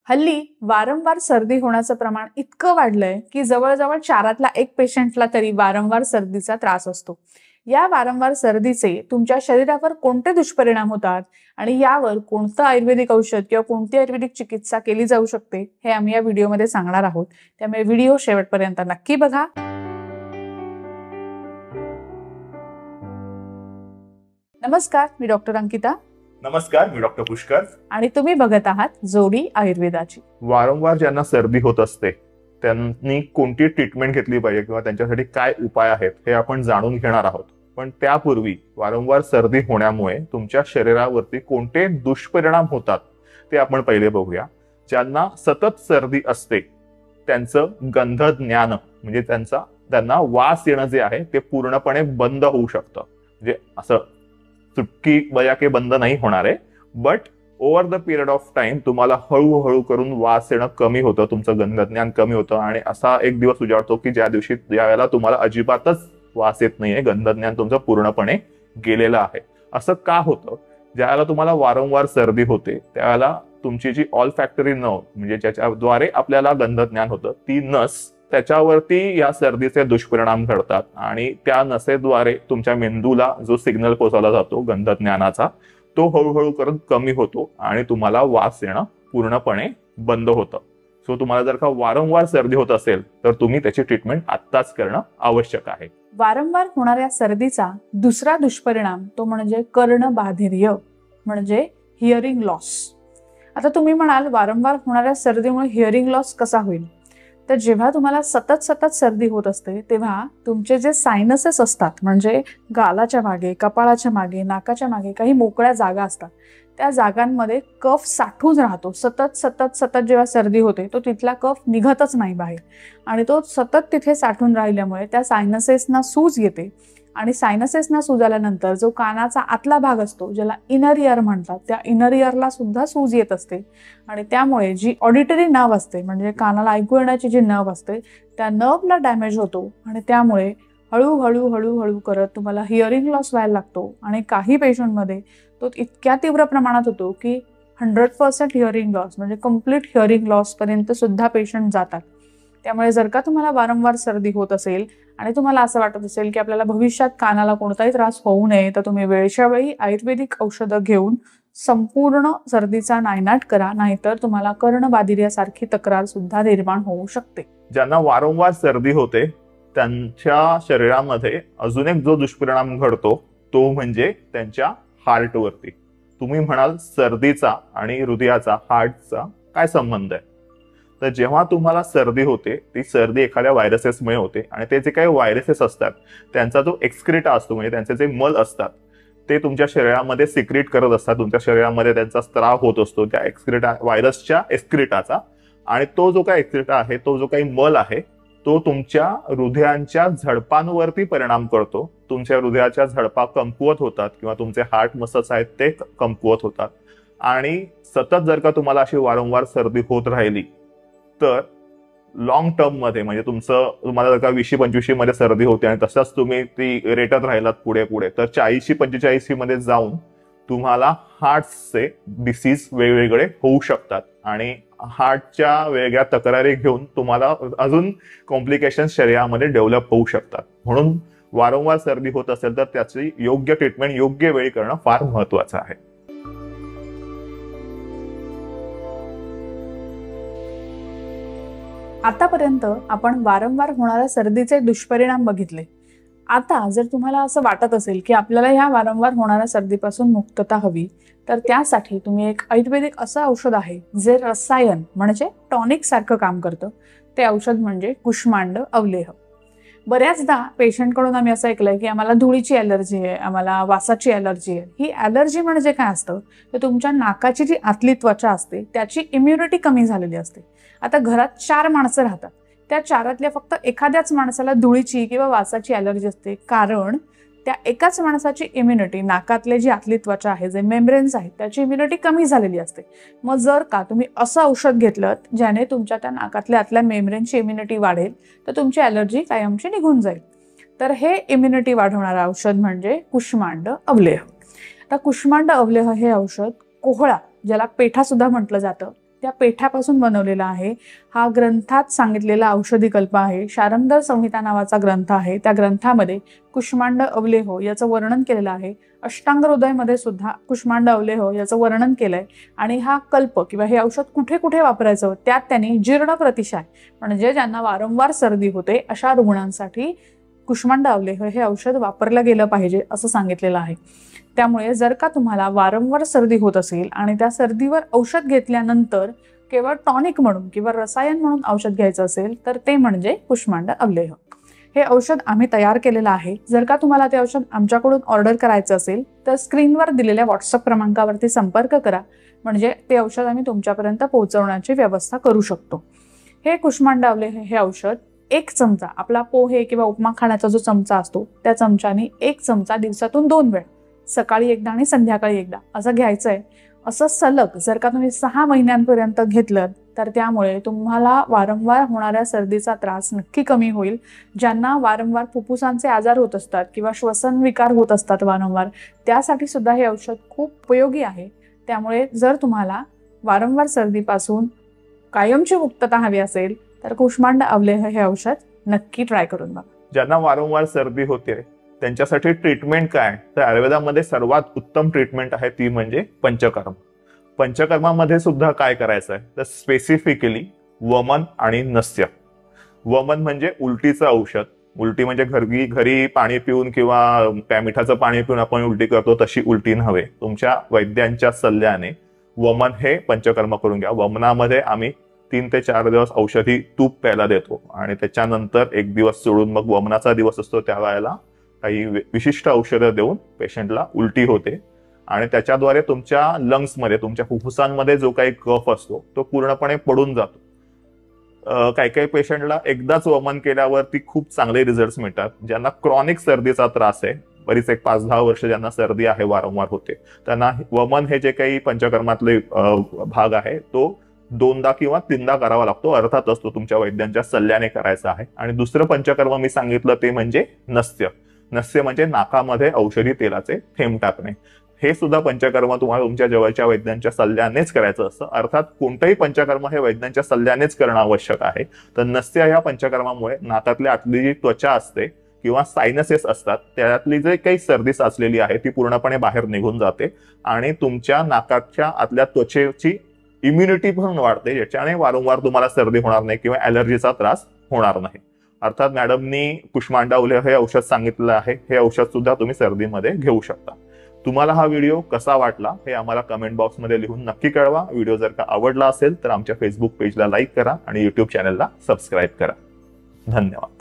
हल्ली वारंवार सर्दी होण्याचं प्रमाण इतकं वाढलंय की जवळजवळ 4 एक पेशंटला तरी वारंवार सर्दीचा त्रास असतो। या वारंवार सर्दीचे तुमच्या शरीरावर कोणते दुष्परिणाम होतात आणि यावर कोणतं आयुर्वेदिक औषध किंवा कोणती आयुर्वेदिक चिकित्सा केली जाऊ शकते हे आम्ही या व्हिडिओमध्ये सांगणार आहोत। त्यामुळे व्हिडिओ शेवटपर्यंत नक्की बघा। नमस्कार, मी डॉक्टर अंकिता। नमस्कार, मी डॉक्टर पुष्कर आणि तुम्ही बघत आहात जोडी आयुर्वेदाची। वारंवार ज्यांना सर्दी होत असते त्यांनी कोणती ट्रीटमेंट घेतली पाहिजे किंवा त्यांच्यासाठी काय उपाय आहेत हे आपण जाणून घेणार आहोत। पण त्यापूर्वी वारंवार सर्दी होण्यामुळे तुमच्या शरीरावरती कोणते दुष्परिणाम होतात ते आपण पहिले बघूया। ज्यांना सतत सर्दी असते त्यांचं गंध ज्ञान म्हणजे त्यांना वास येणं जे आहे ते पूर्णपणे बंद होऊ शकतं। म्हणजे असं चुटकी बजा के बंद नाही होणार आहे, but over the period of time तुम्हाला हळूहळू करून वास येणं कमी होतं, तुमचं गंधज्ञान कमी होतं आणि असा एक दिवस उजाडतो की ज्या वेळेला तुम्हाला अजिबातच वास येत नाहीये, गंधज्ञान तुमचं पूर्णपणे गेलेलं आहे। असं का होतं? ज्यावेळेला तुम्हाला वारंवार सर्दी होते त्यावेळेला तुमची जी ऑल फॅक्टरी नर्व म्हणजे ज्याच्याद्वारे आपल्याला गंधज्ञान होतं ती नस त्याच्यावरती या सर्दीचे दुष्परिणाम घडतात आणि त्या नसेद्वारे तुमच्या मेंदूला जो सिग्नल पोहोचवला जातो गंधज्ञानाचा तो हळूहळू करून कमी होतो आणि तुम्हाला वास येणं पूर्णपणे बंद होतं। सो तुम्हाला जर का वारंवार सर्दी होत असेल तर तुम्ही त्याची ट्रीटमेंट आत्ताच करणं आवश्यक आहे। वारंवार होणाऱ्या सर्दीचा दुसरा दुष्परिणाम तो म्हणजे कर्णबाधिर्य म्हणजे हिअरिंग लॉस। आता तुम्ही म्हणाल वारंवार होणाऱ्या सर्दीमुळे हिअरिंग लॉस कसा होईल? तर जेव्हा तुम्हाला सतत सर्दी होत असते तेव्हा तुमचे जे सायनसेस असतात म्हणजे गालाच्या मागे, कपाळाच्या मागे, नाकाच्या मागे काही मोकळ्या जागा असतात, त्या जागांमध्ये कफ साठून राहतो। सतत जेव्हा सर्दी होते तो तिथला कफ निघतच नाही बाहेर आणि तो सतत तिथे साठून राहिल्यामुळे त्या सायनसेसना सूज येते आणि सायनसेसना सूज आल्यानंतर जो कानाचा आतला भाग असतो ज्याला इनर इयर म्हणतात त्या इनर इयरला सुद्धा सूज येत असते आणि त्यामुळे जी ऑडिटरी नर्व असते म्हणजे कानाला ऐकू येण्याची जी नर्व असते त्या नर्वला डॅमेज होतो आणि त्यामुळे हळूहळू करत तुम्हाला हिअरिंग लॉस व्हायला लागतो आणि काही पेशंटमध्ये तो इतक्या तीव्र प्रमाणात होतो की 100% हिअरिंग लॉस म्हणजे कम्प्लीट हिअरिंग लॉस पर्यंत सुद्धा पेशंट जातात। त्यामुळे जर का तुम्हाला वारंवार सर्दी होत असेल आणि तुम्हाला असं वाटत असेल की आपल्याला भविष्यात कानाला कोणताही त्रास होऊ नये तर तुम्ही वेळच्या वेळी आयुर्वेदिक औषधं घेऊन संपूर्ण सर्दीचा नायनाट करा, नाहीतर तुम्हाला कर्णबाधिर्यासारखी तक्रार सुद्धा निर्माण होऊ शकते। ज्यांना वारंवार सर्दी होते त्यांच्या शरीरामध्ये अजून एक जो दुष्परिणाम घडतो तो म्हणजे त्यांच्या हार्टवरती। तुम्ही म्हणाल सर्दीचा आणि हृदयाचा हार्टचा काय संबंध आहे? तर जेव्हा तुम्हाला सर्दी होते ती सर्दी एखाद्या व्हायरसेसमुळे होते आणि ते जे काही व्हायरसेस असतात त्यांचा जो एक्सक्रिटा असतो म्हणजे त्यांचे जे मल असतात ते तुमच्या शरीरामध्ये सिक्रेट करत असतात, तुमच्या शरीरामध्ये त्यांचा स्त्राव होत असतो त्या एक्सक्रिटा व्हायरसच्या एक्सक्रिटाचा आणि तो जो काही एक्सक्रिटा आहे तो जो काही मल आहे तो तुमच्या हृदयांच्या झडपांवरती परिणाम करतो। तुमच्या हृदयाच्या झडपा कमकुवत होतात किंवा तुमचे हार्ट मसल्स आहेत ते कमकुवत होतात आणि सतत जर का तुम्हाला अशी वारंवार सर्दी होत राहिली तर लॉंग टर्म मध्ये म्हणजे तुम्हाला जर का 20-25 मध्ये सर्दी होते आणि तसंच तुम्ही ती रेटत राहिलात पुढे तर 40-45 मध्ये जाऊन तुम्हाला हार्टचे डिसीज वेगवेगळे होऊ शकतात आणि हार्टच्या वेगळ्या तक्रारी घेऊन तुम्हाला अजून कॉम्प्लिकेशन शरीरामध्ये डेव्हलप होऊ शकतात। म्हणून वारंवार सर्दी होत असेल तर त्याची योग्य ट्रीटमेंट योग्य वेळी करणं फार महत्वाचं आहे। आतापर्यंत आपण वारंवार होणाऱ्या सर्दीचे दुष्परिणाम बघितले। आता जर तुम्हाला असं वाटत असेल की आपल्याला ह्या वारंवार होणाऱ्या सर्दीपासून मुक्तता हवी तर त्यासाठी तुम्ही एक आयुर्वेदिक असं औषध आहे जे रसायन म्हणजे टॉनिक सारखं काम करतं। ते औषध म्हणजे कुष्मांड अवलेह। बऱ्याचदा पेशंटकडून आम्ही असं ऐकलंय की आम्हाला धुळीची ॲलर्जी आहे, आम्हाला वासाची ॲलर्जी आहे। ही ॲलर्जी म्हणजे काय असतं तर तुमच्या नाकाची जी आतली त्वचा असते त्याची इम्युनिटी कमी झालेली असते। आता घरात 4 माणसं राहतात, त्या 4तल्या फक्त एखाद्याच माणसाला धुळीची किंवा वासाची ॲलर्जी असते कारण त्या एकाच माणसाची इम्युनिटी नाकातले जी आतली त्वचा आहे जे मेम्ब्रेन्स आहेत त्याची इम्युनिटी कमी झालेली असते। मग जर का तुम्ही असं औषध घेतलं ज्याने तुमच्या त्या नाकातल्या आतल्या मेम्ब्रेनची इम्युनिटी वाढेल तर तुमची ॲलर्जी कायमची निघून जाईल। तर हे इम्युनिटी वाढवणारं औषध म्हणजे कुष्मांड अवलेह। आता कुष्मांड अवलेह हे औषध कोहळा ज्याला पेठा सुद्धा म्हटलं जातं त्या पेठापासून बनवलेला आहे. हा ग्रंथात सांगितलेला औषधी कल्प आहे. शारंगर संहिता नावाचा ग्रंथ आहे. त्या ग्रंथामध्ये कुष्मांड अवलेहो याचं वर्णन केलेलं आहे. अष्टांग हृदयमध्ये सुद्धा कुष्मांड अवलेहो याचं वर्णन केलंय. आणि हा कल्प किंवा हे औषध कुठे कुठे वापरायचं त्यात त्यांनी जीर्ण प्रतिशाय म्हणजे ज्यांना वारंवार सर्दी होते अशा रुग्णांसाठी कुष्मांड अवलेह हे औषध वापरलं गेलं पाहिजे असं सांगितलेलं आहे. त्यामुळे जर का तुम्हाला वारंवार सर्दी होत असेल आणि त्या सर्दीवर औषध घेतल्यानंतर केवळ टॉनिक म्हणून किंवा रसायन म्हणून औषध घ्यायचं असेल तर ते म्हणजे कुष्मांड अवलेह. हे औषध आम्ही तयार केलेलं आहे. जर का तुम्हाला ते औषध आमच्याकडून ऑर्डर करायचं असेल तर स्क्रीनवर दिलेल्या व्हॉट्सअप क्रमांकावरती संपर्क करा, म्हणजे ते औषध आम्ही तुमच्यापर्यंत पोहोचवण्याची व्यवस्था करू शकतो. हे कुष्मांड अवलेह हे औषध 1 चमचा, आपला पोहे किंवा उपमा खाण्याचा जो चमचा असतो त्या चमच्याने 1 चमचा दिवसातून 2 वेळा, सकाळी एकदा आणि संध्याकाळी एकदा असं घ्यायचं आहे. असं सलग जर का तुम्ही 6 महिन्यांपर्यंत घेतलं तर त्यामुळे तुम्हाला वारंवार होणाऱ्या सर्दीचा त्रास नक्की कमी होईल. ज्यांना वारंवार फुफ्फुसांचे आजार होत असतात किंवा श्वसन विकार होत असतात वारंवार, त्यासाठी सुद्धा हे औषध खूप उपयोगी आहे. त्यामुळे जर तुम्हाला वारंवार सर्दीपासून कायमची मुक्तता हवी असेल तर कुष्मांड अवलेह हे औषध नक्की ट्राय करून बघा. ज्यांना वारंवार सर्दी होते त्यांच्यासाठी ट्रीटमेंट काय, तर आयुर्वेदामध्ये सर्वात उत्तम ट्रीटमेंट आहे ती म्हणजे पंचकर्म. पंचकर्मामध्ये सुद्धा काय करायचं आहे तर स्पेसिफिकली वमन आणि नस्य. वमन म्हणजे उलटीचं औषध. उलटी म्हणजे घरी पाणी पिऊन किंवा मिठाचं पाणी पिऊन आपण उलटी करतो तशी उलटी नव्हे. तुमच्या वैद्यांच्या सल्ल्याने वमन हे पंचकर्म करून घ्या. वमनामध्ये आम्ही 3 ते 4 दिवस औषधी तूप प्यायला देतो आणि त्याच्यानंतर 1 दिवस सोडून मग वमनाचा दिवस असतो त्या वेळेला काही विशिष्ट औषधं देऊन पेशंटला उलटी होते आणि त्याच्याद्वारे तुमच्या लंग्समध्ये, तुमच्या फुफ्फुसांमध्ये जो काही कफ असतो तो पूर्णपणे पडून जातो. काही काही पेशंटला एकदाच वमन केल्यावरती खूप चांगले रिझल्ट मिळतात. ज्यांना क्रॉनिक सर्दीचा त्रास आहे, बरीच 5-10 वर्ष ज्यांना सर्दी आहे वारंवार होते, त्यांना वमन हे जे काही पंचकर्मातले भाग आहे तो 2दा किंवा 3दा करावा लागतो. अर्थातच तो तुमच्या वैद्यांच्या सल्ल्याने करायचा आहे. आणि दुसरं पंचकर्म मी सांगितलं ते म्हणजे नस्य. नस्य म्हणजे नाकामध्ये औषधी तेलाचे थेंब टाकणे. हे सुद्धा पंचकर्म तुम्हाला तुमच्या जवळच्या वैद्यांच्या सल्ल्यानेच करायचं असतं. अर्थात कोणतंही पंचकर्म हे वैद्यांच्या सल्ल्यानेच करणं आवश्यक आहे. तर नस्य या पंचकर्मामुळे नाकातल्या आतली जी त्वचा असते किंवा सायनसेस असतात त्यातली जे काही सर्दी साचलेली आहे ती पूर्णपणे बाहेर निघून जाते आणि तुमच्या नाकाच्या आतल्या त्वचेची इम्युनिटी पण वाढते, ज्याच्याने वारंवार तुम्हाला सर्दी होणार नाही किंवा ॲलर्जीचा त्रास होणार नाही. अर्थात मॅडमनी कुष्मांड अवलेह हे औषध सांगितलं आहे. हे औषध सुद्धा तुम्ही सर्दीमध्ये घेऊ शकता. तुम्हाला हा व्हिडिओ कसा वाटला हे आम्हाला कमेंट बॉक्समध्ये लिहून नक्की कळवा. व्हिडिओ जर का आवडला असेल तर आमच्या फेसबुक पेजला लाईक करा आणि YouTube चॅनलला सबस्क्राईब करा. धन्यवाद.